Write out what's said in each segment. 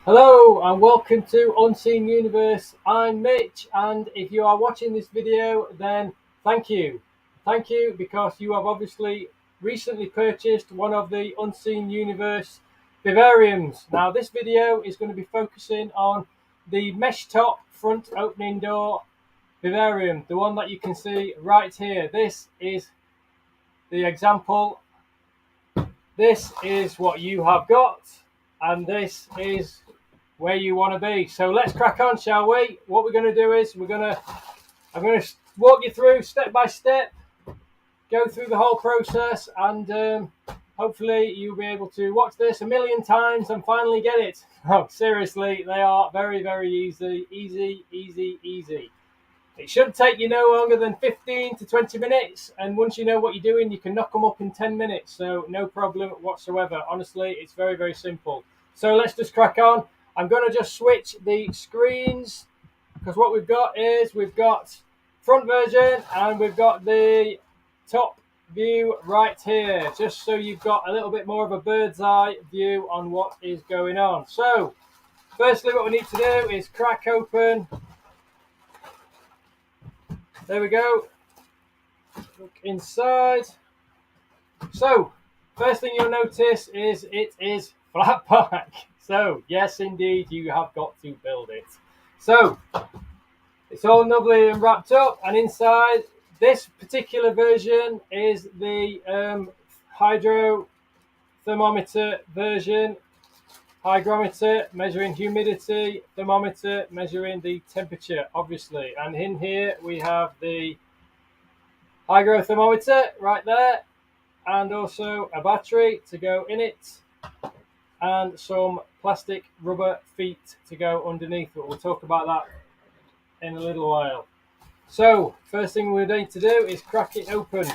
Hello and welcome to Unseen Universe. I'm Mitch, and if you are watching this video, then thank you. Thank you because you have obviously recently purchased one of the Unseen Universe Vivariums. Now this video is going to be focusing on the mesh top front opening door vivarium, the one that you can see right here. This is the example. This is what you have got, and this is where you want to be. So let's crack on, shall we? What we're going to do is I'm going to walk you through step by step, go through the whole process, and hopefully you'll be able to watch this a million times and finally get it. Oh, seriously, they are very, very easy. It shouldn't take you no longer than 15 to 20 minutes, and once you know what you're doing, you can knock them up in 10 minutes, so no problem whatsoever. Honestly, it's very, very simple. So let's just crack on. I'm going to just switch the screens, because what we've got is we've got front version and we've got the top view right here, just so you've got a little bit more of a bird's eye view on what is going on. So firstly, what we need to do is crack open. There we go. Look inside. So first thing you'll notice is it is flat pack. So yes, indeed, you have got to build it. So it's all lovely and wrapped up, and inside this particular version is the hydro thermometer version. Hygrometer measuring humidity, thermometer measuring the temperature, obviously. And in here we have the hygrothermometer right there, and also a battery to go in it, and some plastic rubber feet to go underneath it. We'll talk about that in a little while. So first thing we need to do is crack it open.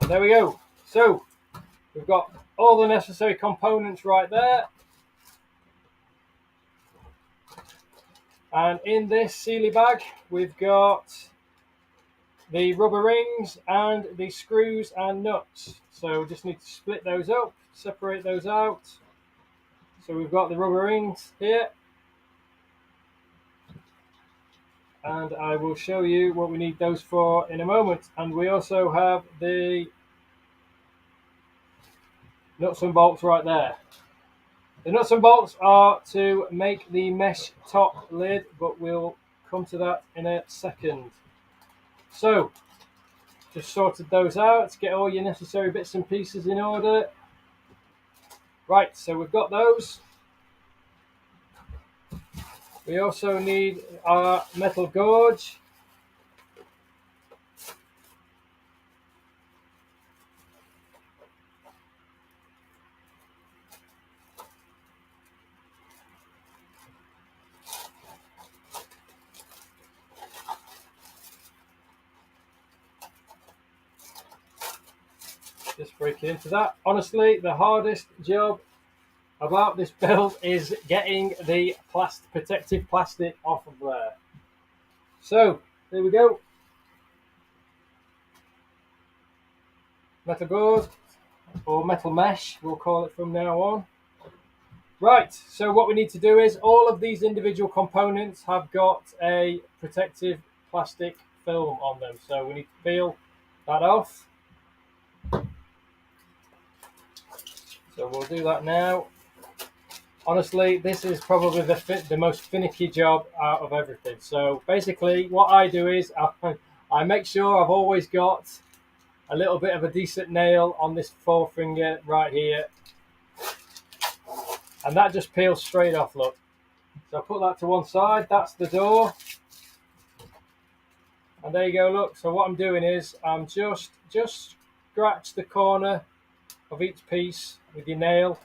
There we go. So we've got all the necessary components right there. And in this sealy bag, we've got the rubber rings and the screws and nuts. So we just need to split those up, separate those out. So we've got the rubber rings here. And I will show you what we need those for in a moment. And we also have the nuts and bolts right there. The nuts and bolts are to make the mesh top lid, but we'll come to that in a second. So just sorted those out, get all your necessary bits and pieces in order. Right, so we've got those. We also need our metal gauge. Just break into that. Honestly, the hardest job about this build is getting the protective plastic off of there. So there we go. Metal gauze, or metal mesh, we'll call it from now on. Right, so what we need to do is all of these individual components have got a protective plastic film on them, so we need to peel that off. So we'll do that now. Honestly, this is probably the most finicky job out of everything. So basically what I do is I make sure I've always got a little bit of a decent nail on this forefinger right here. and that just peels straight off, look. So I'll put that to one side, that's the door. And there you go, look. So what I'm doing is I'm just scratch the corner of each piece with your nail,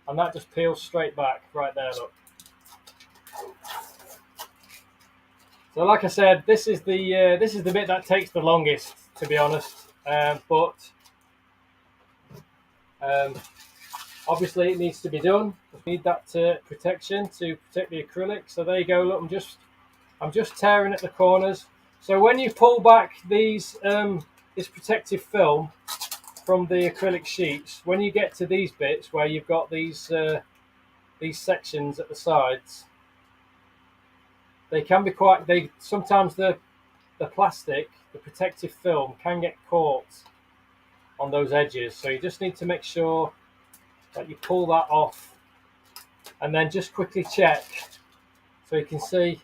and that just peels straight back right there, look. So like I said, this is the bit that takes the longest, to be honest. But obviously it needs to be done. We need that protection to protect the acrylic. So there you go, look. I'm just tearing at the corners. So when you pull back these this protective film from the acrylic sheets, when you get to these bits where you've got these sections at the sides, they can be quite. Sometimes the plastic, the protective film, can get caught on those edges. So you just need to make sure that you pull that off, and then just quickly check. So you can see.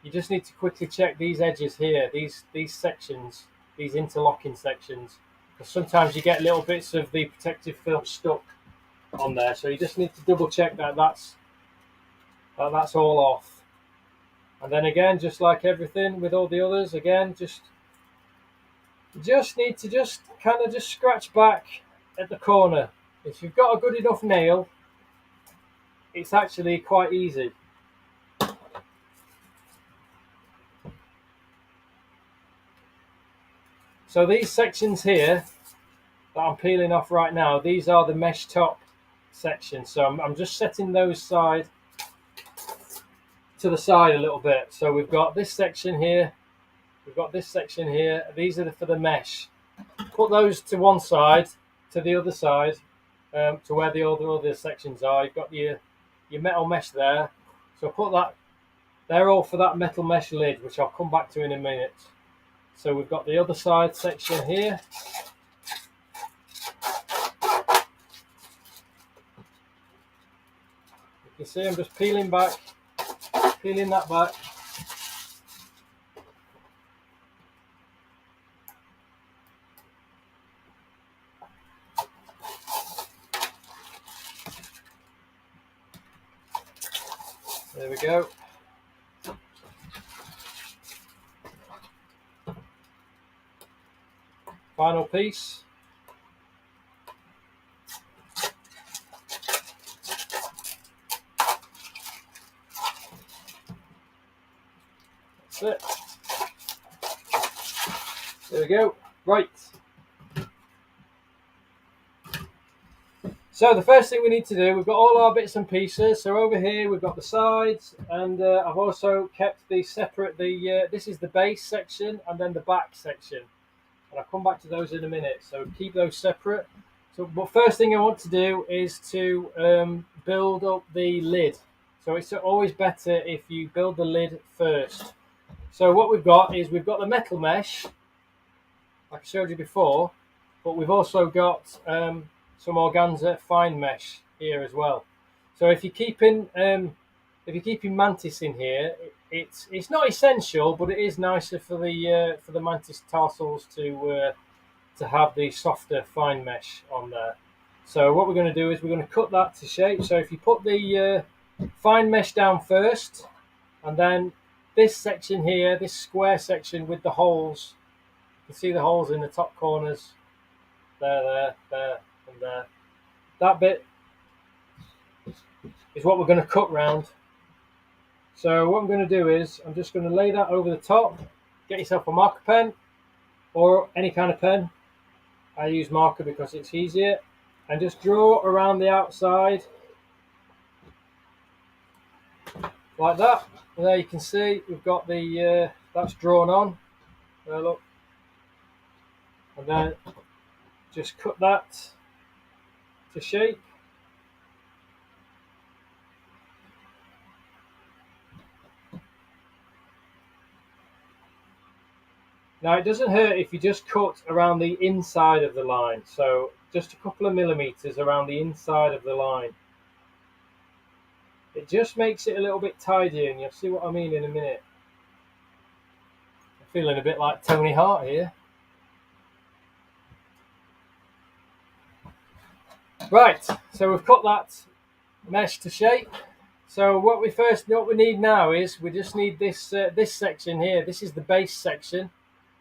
You just need to quickly check these edges here, these sections, these interlocking sections, because sometimes you get little bits of the protective film stuck on there. So you just need to double check that that's all off. And then again, just like everything with all the others, again, just need to kind of scratch back at the corner. If you've got a good enough nail, it's actually quite easy. So these sections here that I'm peeling off right now, these are the mesh top sections. So I'm just setting those side to the side a little bit. So we've got this section here, we've got this section here. These are for the mesh. Put those to one side, to the other side, to where the other sections are. You've got your metal mesh there. So put that, they're all for that metal mesh lid, which I'll come back to in a minute. So we've got the other side section here. You can see I'm just peeling that back. There we go. Final piece. That's it. There we go. Right. So the first thing we need to do, we've got all our bits and pieces. So over here we've got the sides, and I've also kept these separate. This is the base section and then the back section, and I'll come back to those in a minute. So keep those separate. So, but first thing I want to do is to build up the lid. So it's always better if you build the lid first. So what we've got the metal mesh, like I showed you before, but we've also got some organza fine mesh here as well. So if you're keeping mantis in here, it's not essential, but it is nicer for the mantis tarsals to have the softer fine mesh on there. So what we're going to do is we're going to cut that to shape. So if you put the fine mesh down first, and then this section here, this square section with the holes, you can see the holes in the top corners, there, and there. That bit is what we're going to cut round. So what I'm going to do is I'm just going to lay that over the top. Get yourself a marker pen or any kind of pen. I use marker because it's easier, and just draw around the outside like that. And there you can see we've got the that's drawn on. There, look, and then just cut that to shape. Now it doesn't hurt if you just cut around the inside of the line, so just a couple of millimeters around the inside of the line. It just makes it a little bit tidier, and you'll see what I mean in a minute. I'm feeling a bit like Tony Hart here. Right, so we've cut that mesh to shape. So what we need now is we just need this section here. This is the base section,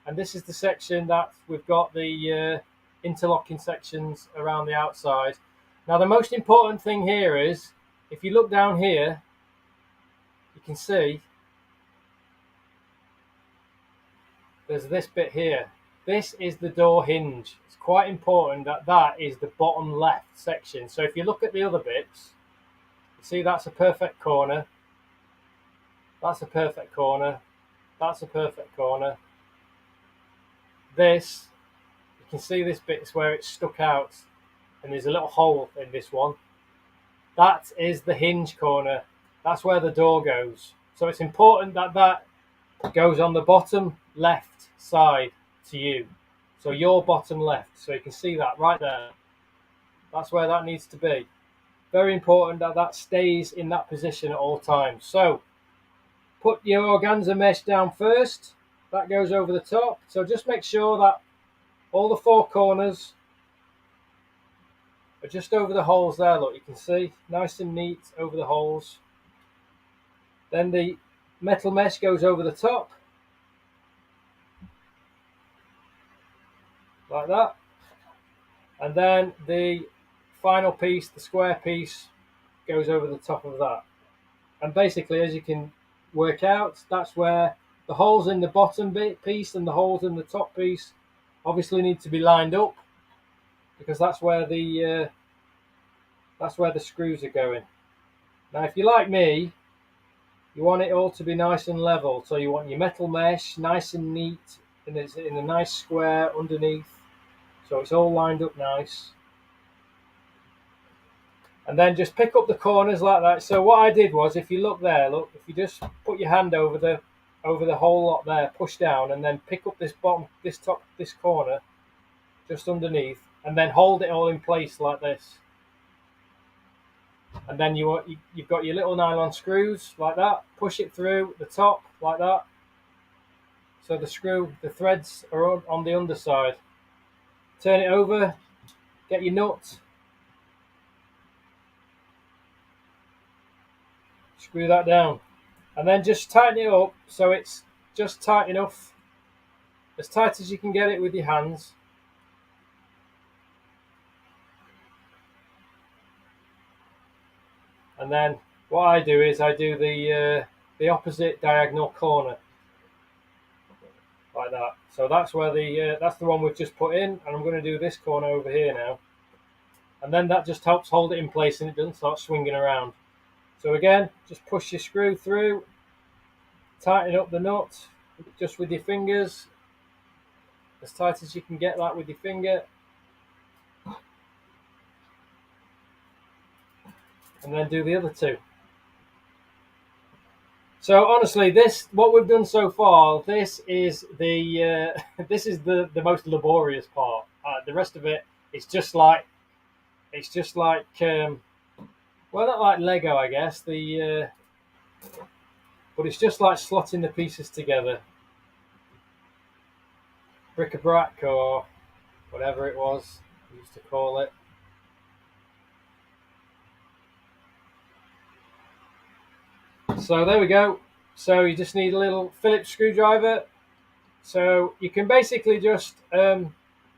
and this is the section that we've got the interlocking sections around the outside. Now the most important thing here is, if you look down here, you can see there's this bit here. This is the door hinge. It's quite important that that is the bottom left section. So if you look at the other bits, you see that's a perfect corner. That's a perfect corner. That's a perfect corner. This, you can see this bit is where it's stuck out, and there's a little hole in this one. That is the hinge corner. That's where the door goes. So it's important that that goes on the bottom left side to you. So your bottom left. So you can see that right there. That's where that needs to be. Very important that that stays in that position at all times. So put your organza mesh down first. That goes over the top. So just make sure that all the four corners are just over the holes there. Look, you can see nice and neat over the holes. Then the metal mesh goes over the top like that, and then the final piece, the square piece, goes over the top of that. And basically, as you can work out, that's where the holes in the bottom piece and the holes in the top piece obviously need to be lined up, because that's where the screws are going. Now if you're like me, you want it all to be nice and level, so you want your metal mesh nice and neat, and it's in a nice square underneath, so it's all lined up nice. And then just pick up the corners like that. So what I did was, if you look there, look, if you just put your hand over the whole lot there, push down, and then pick up this bottom, this top, this corner just underneath, and then hold it all in place like this. And then you've got your little nylon screws like that. Push it through the top like that. So the threads are on the underside. Turn it over, get your nut, screw that down, and then just tighten it up so it's just tight enough, as tight as you can get it with your hands. And then what I do is I do the opposite diagonal corner like that. So that's where that's the one we've just put in, and I'm going to do this corner over here now. And then that just helps hold it in place and it doesn't start swinging around. So again, just push your screw through, tighten up the nut just with your fingers, as tight as you can get that with your finger. And then do the other two. So honestly, what we've done so far, this is the most laborious part. The rest of it, it's just like well, not like Lego, I guess. But it's just like slotting the pieces together, bric-a-brac or whatever it was we used to call it. So there we go. So you just need a little Phillips screwdriver. So you can basically just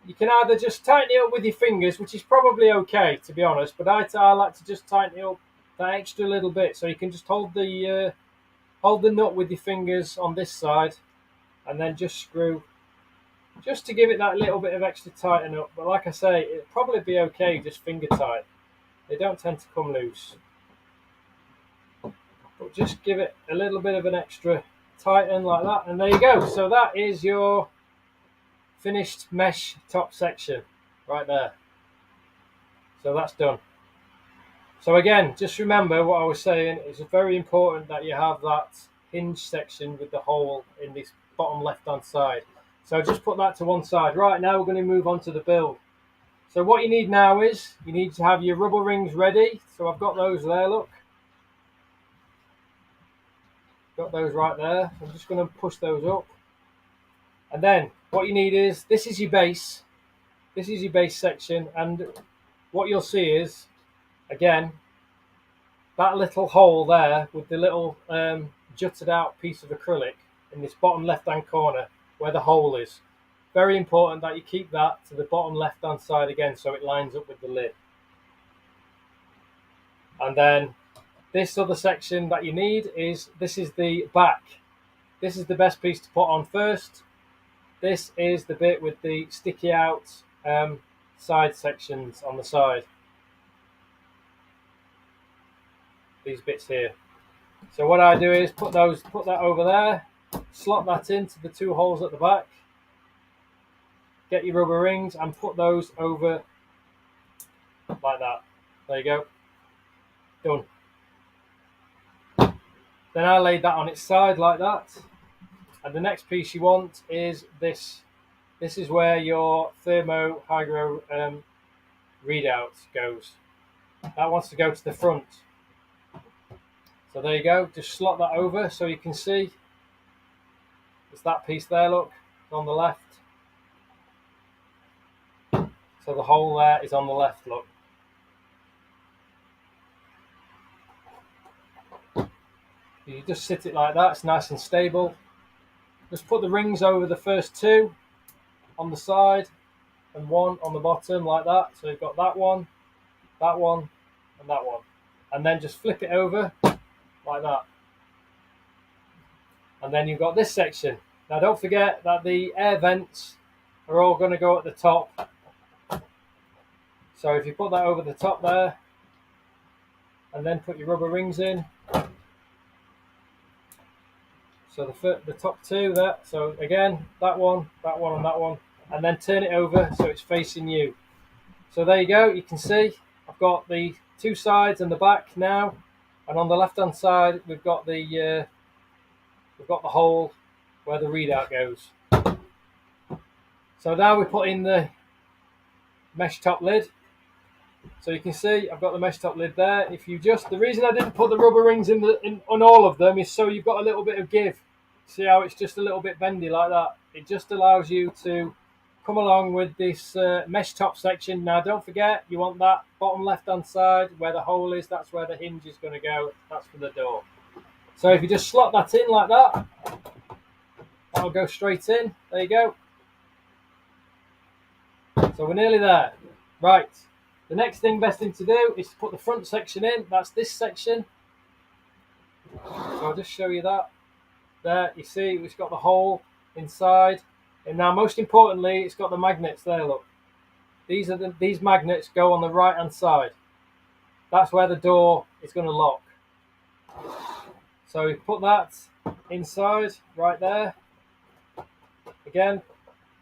you can either just tighten it up with your fingers, which is probably okay, to be honest, but I like to just tighten it up that extra little bit. So you can just hold the nut with your fingers on this side, and then just screw, just to give it that little bit of extra tighten up. But like I say, it'll probably be okay just finger tight. They don't tend to come loose, but just give it a little bit of an extra tighten like that, and there you go. So that is your finished mesh top section right there. So that's done. So again, just remember what I was saying. It's very important that you have that hinge section with the hole in this bottom left hand side. So just put that to one side. Right, now we're going to move on to the build. So what you need now is you need to have your rubber rings ready. So I've got those there, look. Got those right there. I'm just going to push those up. And then what you need is, this is your base. This is your base section, and what you'll see is, again, that little hole there with the little jutted out piece of acrylic in this bottom left hand corner where the hole is. Very important that you keep that to the bottom left hand side again so it lines up with the lid. And then this other section that you need is, this is the back. This is the best piece to put on first. This is the bit with the sticky out side sections on the side. These bits here. So what I do is put that over there, slot that into the two holes at the back, get your rubber rings and put those over like that. There you go. Done. Then I laid that on its side like that. And the next piece you want is this. This is where your thermo hygro readout goes. That wants to go to the front. So there you go. Just slot that over so you can see. It's that piece there, look, on the left. So the hole there is on the left, look. You just sit it like that, it's nice and stable. Just put the rings over the first two on the side and one on the bottom like that. So you've got that one, and that one. And then just flip it over like that. And then you've got this section. Now don't forget that the air vents are all going to go at the top. So if you put that over the top there, and then put your rubber rings in. So the top two there. So again, that one, and that one. And then turn it over so it's facing you. So there you go. You can see I've got the two sides and the back now. And on the left-hand side, we've got the hole where the readout goes. So now we put in the mesh top lid. So you can see I've got the mesh top lid there. The reason I didn't put the rubber rings on all of them is so you've got a little bit of give. See how it's just a little bit bendy like that? It just allows you to come along with this mesh top section. Now don't forget, you want that bottom left hand side where the hole is. That's where the hinge is going to go. That's for the door. So if you just slot that in like that, that'll go straight in. There you go. So we're nearly there. Right. The next best thing to do is to put the front section in. That's this section. So I'll just show you that. There, you see, it's got the hole inside. And now, most importantly, it's got the magnets there, look. These magnets go on the right-hand side. That's where the door is going to lock. So we put that inside, right there. Again,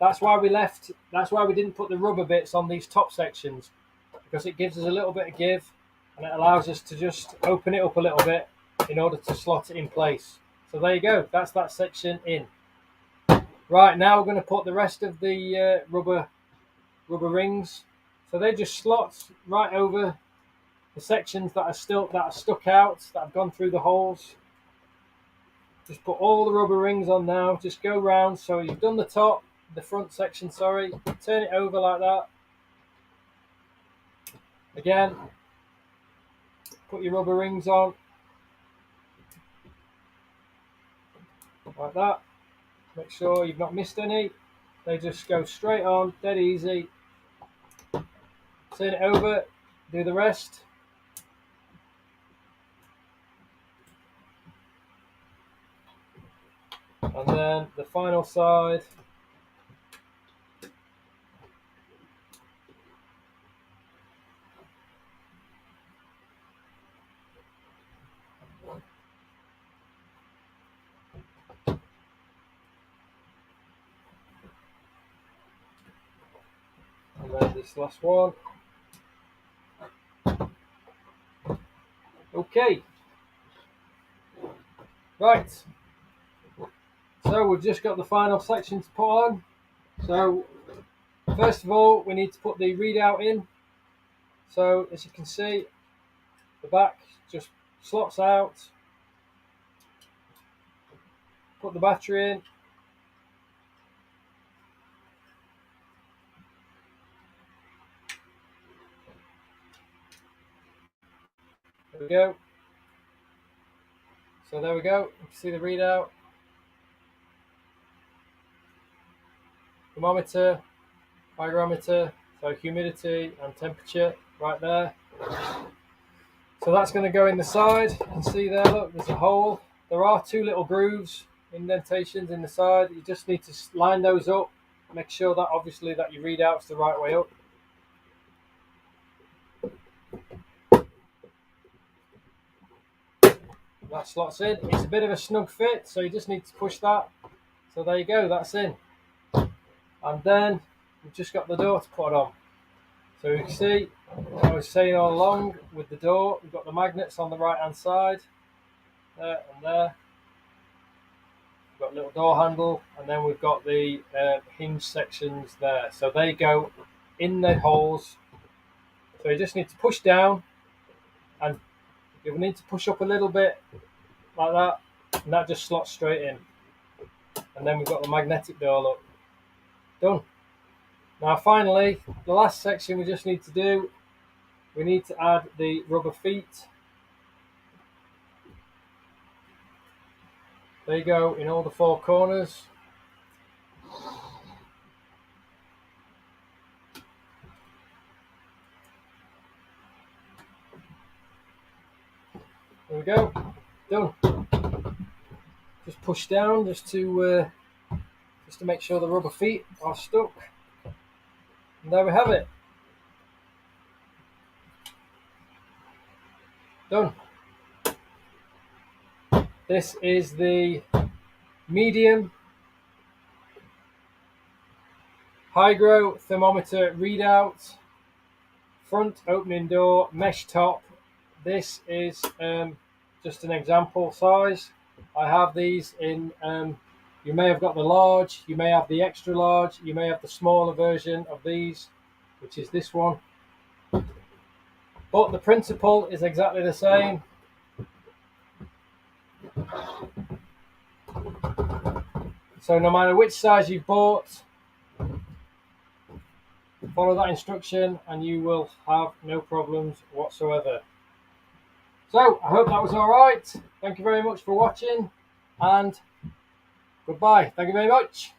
that's why we didn't put the rubber bits on these top sections, because it gives us a little bit of give and it allows us to just open it up a little bit in order to slot it in place. So there you go, that's that section in. Right, now we're going to put the rest of the rubber rings. So they just slot right over the sections that are stuck out, that have gone through the holes. Just put all the rubber rings on now, just go round. So you've done the front section, sorry. Turn it over like that. Again, put your rubber rings on. Like that. Make sure you've not missed any. They just go straight on, dead easy. Turn it over, do the rest. And then the final side. And then this last one. Okay. Right. So we've just got the final section to put on. So first of all, we need to put the readout in. So as you can see, the back just slots out. Put the battery in. There we go. So there we go. You can see the readout. Thermometer, hygrometer, so humidity and temperature right there. So that's going to go in the side. You can see there, look, there's a hole. There are 2 little grooves, indentations in the side. You just need to line those up. Make sure that obviously that your readout's the right way up. That slots in. It's a bit of a snug fit, so you just need to push that. So there you go, that's in. And then we've just got the door to put on. So you can see, as I was saying all along, with the door, we've got the magnets on the right hand side, there and there. We've got a little door handle, and then we've got the hinge sections there. So they go in the holes. So you just need to push down, and you'll need to push up a little bit like that, and that just slots straight in. And then we've got the magnetic door, look. Done. Now finally, the last section we just need to do, we need to add the rubber feet. There you go, in all the 4 corners. There we go, done. Just push down just to make sure the rubber feet are stuck. And there we have it. Done. This is the medium hygro thermometer readout, front opening door, mesh top. This is just an example size. I have these in, you may have got the large, you may have the extra large, you may have the smaller version of these, which is this one. But the principle is exactly the same. So no matter which size you've bought, follow that instruction and you will have no problems whatsoever. So I hope that was all right. Thank you very much for watching, and goodbye. Thank you very much.